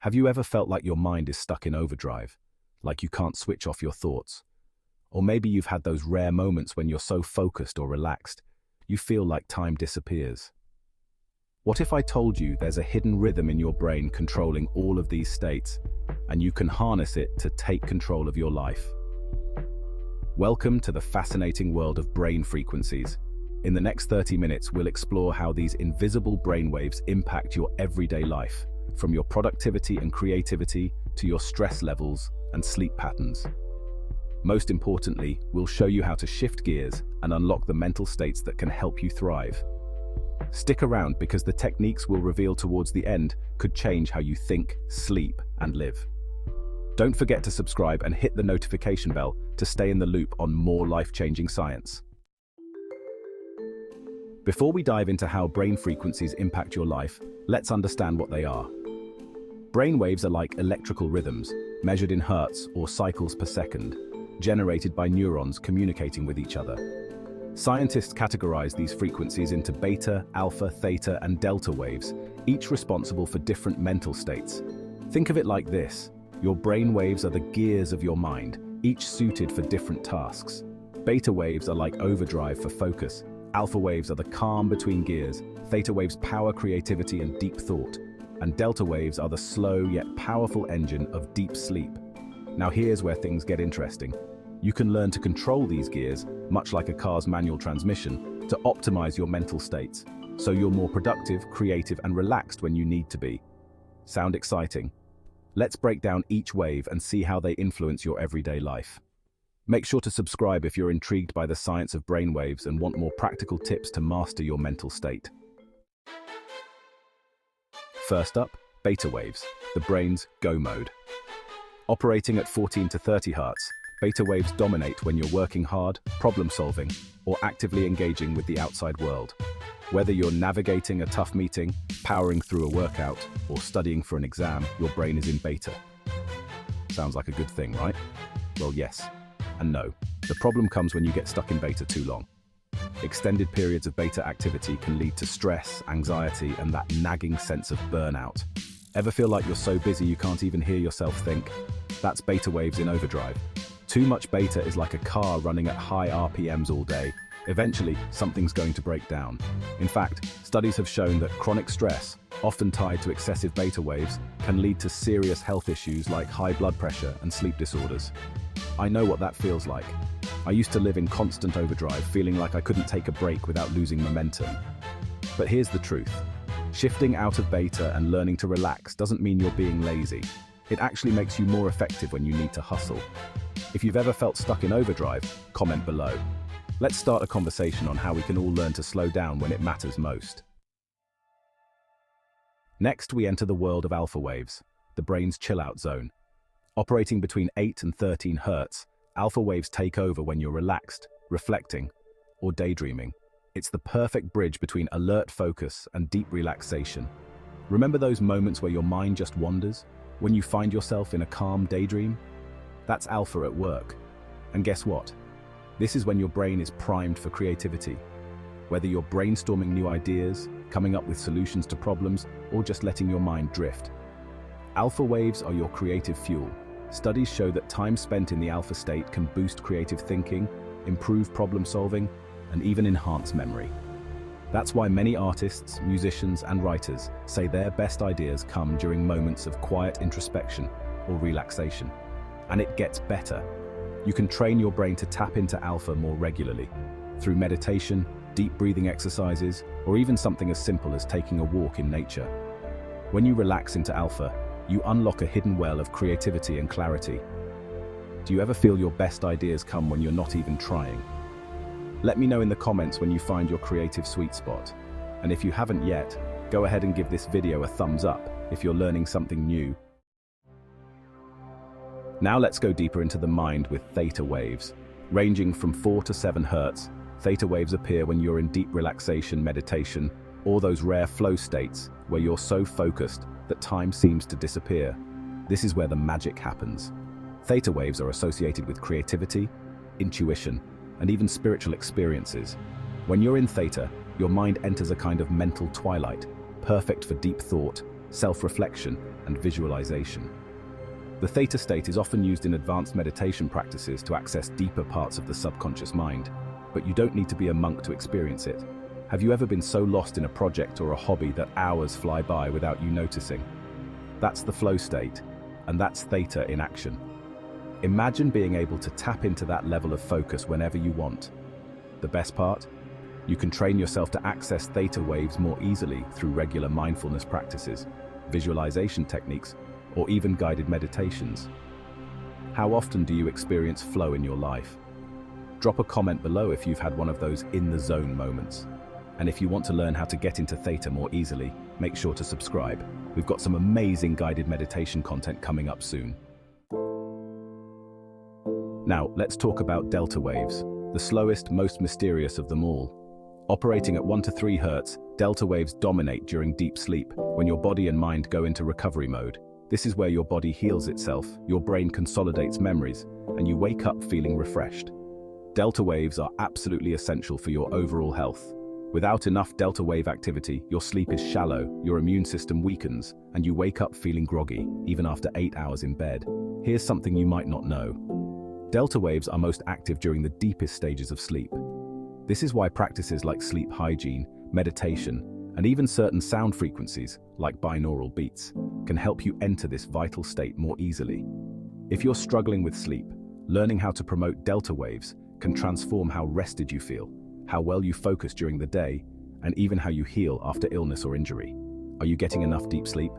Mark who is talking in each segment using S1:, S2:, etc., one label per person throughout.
S1: Have you ever felt like your mind is stuck in overdrive, like you can't switch off your thoughts? Or maybe you've had those rare moments when you're so focused or relaxed, you feel like time disappears. What if I told you there's a hidden rhythm in your brain controlling all of these states, and you can harness it to take control of your life? Welcome to the fascinating world of brain frequencies. In the next 30 minutes, we'll explore how these invisible brainwaves impact your everyday life, from your productivity and creativity to your stress levels and sleep patterns. Most importantly, we'll show you how to shift gears and unlock the mental states that can help you thrive. Stick around because the techniques we'll reveal towards the end could change how you think, sleep, and live. Don't forget to subscribe and hit the notification bell to stay in the loop on more life-changing science. Before we dive into how brain frequencies impact your life, let's understand what they are. Brainwaves are like electrical rhythms, measured in hertz or cycles per second, generated by neurons communicating with each other. Scientists categorize these frequencies into beta, alpha, theta, and delta waves, each responsible for different mental states. Think of it like this: your brain waves are the gears of your mind, each suited for different tasks. Beta waves are like overdrive for focus. Alpha waves are the calm between gears. Theta waves power creativity and deep thought. And delta waves are the slow yet powerful engine of deep sleep. Now here's where things get interesting. You can learn to control these gears, much like a car's manual transmission, to optimize your mental states, so you're more productive, creative, and relaxed when you need to be. Sound exciting? Let's break down each wave and see how they influence your everyday life. Make sure to subscribe if you're intrigued by the science of brainwaves and want more practical tips to master your mental state. First up, beta waves, the brain's go mode. Operating at 14 to 30 Hz, beta waves dominate when you're working hard, problem solving, or actively engaging with the outside world. Whether you're navigating a tough meeting, powering through a workout, or studying for an exam, your brain is in beta. Sounds like a good thing, right? Well, yes and no. The problem comes when you get stuck in beta too long. Extended periods of beta activity can lead to stress, anxiety, and that nagging sense of burnout. Ever feel like you're so busy you can't even hear yourself think? That's beta waves in overdrive. Too much beta is like a car running at high RPMs all day. Eventually, something's going to break down. In fact, studies have shown that chronic stress, often tied to excessive beta waves, can lead to serious health issues like high blood pressure and sleep disorders. I know what that feels like. I used to live in constant overdrive, feeling like I couldn't take a break without losing momentum. But here's the truth. Shifting out of beta and learning to relax doesn't mean you're being lazy. It actually makes you more effective when you need to hustle. If you've ever felt stuck in overdrive, comment below. Let's start a conversation on how we can all learn to slow down when it matters most. Next, we enter the world of alpha waves, the brain's chill-out zone. Operating between 8 and 13 Hz, alpha waves take over when you're relaxed, reflecting, or daydreaming. It's the perfect bridge between alert focus and deep relaxation. Remember those moments where your mind just wanders? When you find yourself in a calm daydream? That's alpha at work. And guess what? This is when your brain is primed for creativity. Whether you're brainstorming new ideas, coming up with solutions to problems, or just letting your mind drift. Alpha waves are your creative fuel. Studies show that time spent in the alpha state can boost creative thinking, improve problem solving, and even enhance memory. That's why many artists, musicians, and writers say their best ideas come during moments of quiet introspection or relaxation. And it gets better. You can train your brain to tap into alpha more regularly through meditation, deep breathing exercises, or even something as simple as taking a walk in nature. When you relax into alpha, you unlock a hidden well of creativity and clarity. Do you ever feel your best ideas come when you're not even trying? Let me know in the comments when you find your creative sweet spot. And if you haven't yet, go ahead and give this video a thumbs up if you're learning something new. Now let's go deeper into the mind with theta waves. Ranging from 4 to 7 Hz, theta waves appear when you're in deep relaxation, meditation, or those rare flow states where you're so focused that time seems to disappear. This is where the magic happens. Theta waves are associated with creativity, intuition, and even spiritual experiences. When you're in theta, your mind enters a kind of mental twilight, perfect for deep thought, self-reflection, and visualization. The theta state is often used in advanced meditation practices to access deeper parts of the subconscious mind, but you don't need to be a monk to experience it. Have you ever been so lost in a project or a hobby that hours fly by without you noticing? That's the flow state, and that's theta in action. Imagine being able to tap into that level of focus whenever you want. The best part? You can train yourself to access theta waves more easily through regular mindfulness practices, visualization techniques, or even guided meditations. How often do you experience flow in your life? Drop a comment below if you've had one of those in-the-zone moments. And if you want to learn how to get into theta more easily, make sure to subscribe. We've got some amazing guided meditation content coming up soon. Now, let's talk about delta waves, the slowest, most mysterious of them all. Operating at 1 to 3 Hz, delta waves dominate during deep sleep, when your body and mind go into recovery mode. This is where your body heals itself, your brain consolidates memories, and you wake up feeling refreshed. Delta waves are absolutely essential for your overall health. Without enough delta wave activity, your sleep is shallow, your immune system weakens, and you wake up feeling groggy, even after 8 hours in bed. Here's something you might not know. Delta waves are most active during the deepest stages of sleep. This is why practices like sleep hygiene, meditation, and even certain sound frequencies, like binaural beats, can help you enter this vital state more easily. If you're struggling with sleep, learning how to promote delta waves can transform how rested you feel, how well you focus during the day, and even how you heal after illness or injury. Are you getting enough deep sleep?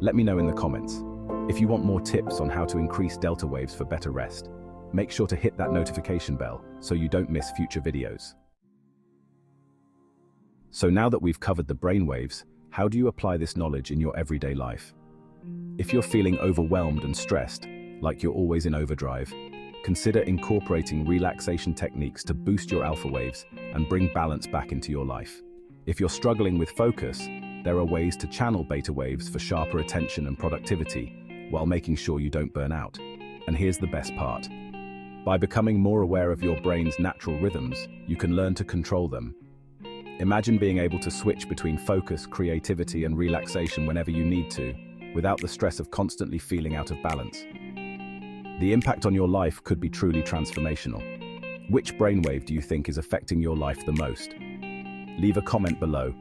S1: Let me know in the comments. If you want more tips on how to increase delta waves for better rest, make sure to hit that notification bell so you don't miss future videos. So now that we've covered the brainwaves, how do you apply this knowledge in your everyday life? If you're feeling overwhelmed and stressed, like you're always in overdrive, consider incorporating relaxation techniques to boost your alpha waves and bring balance back into your life. If you're struggling with focus, there are ways to channel beta waves for sharper attention and productivity, while making sure you don't burn out. And here's the best part. By becoming more aware of your brain's natural rhythms, you can learn to control them. Imagine being able to switch between focus, creativity, and relaxation whenever you need to, without the stress of constantly feeling out of balance. The impact on your life could be truly transformational. Which brainwave do you think is affecting your life the most? Leave a comment below.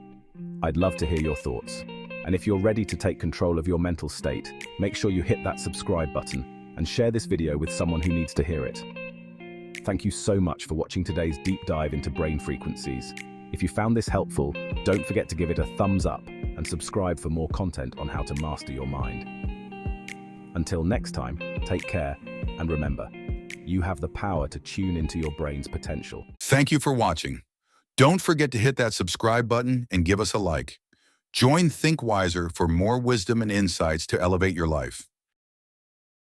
S1: I'd love to hear your thoughts. And if you're ready to take control of your mental state, make sure you hit that subscribe button and share this video with someone who needs to hear it. Thank you so much for watching today's deep dive into brain frequencies. If you found this helpful, don't forget to give it a thumbs up and subscribe for more content on how to master your mind. Until next time, take care, and remember, you have the power to tune into your brain's potential.
S2: Thank you for watching. Don't forget to hit that subscribe button and give us a like. Join Think Wiser for more wisdom and insights to elevate your life.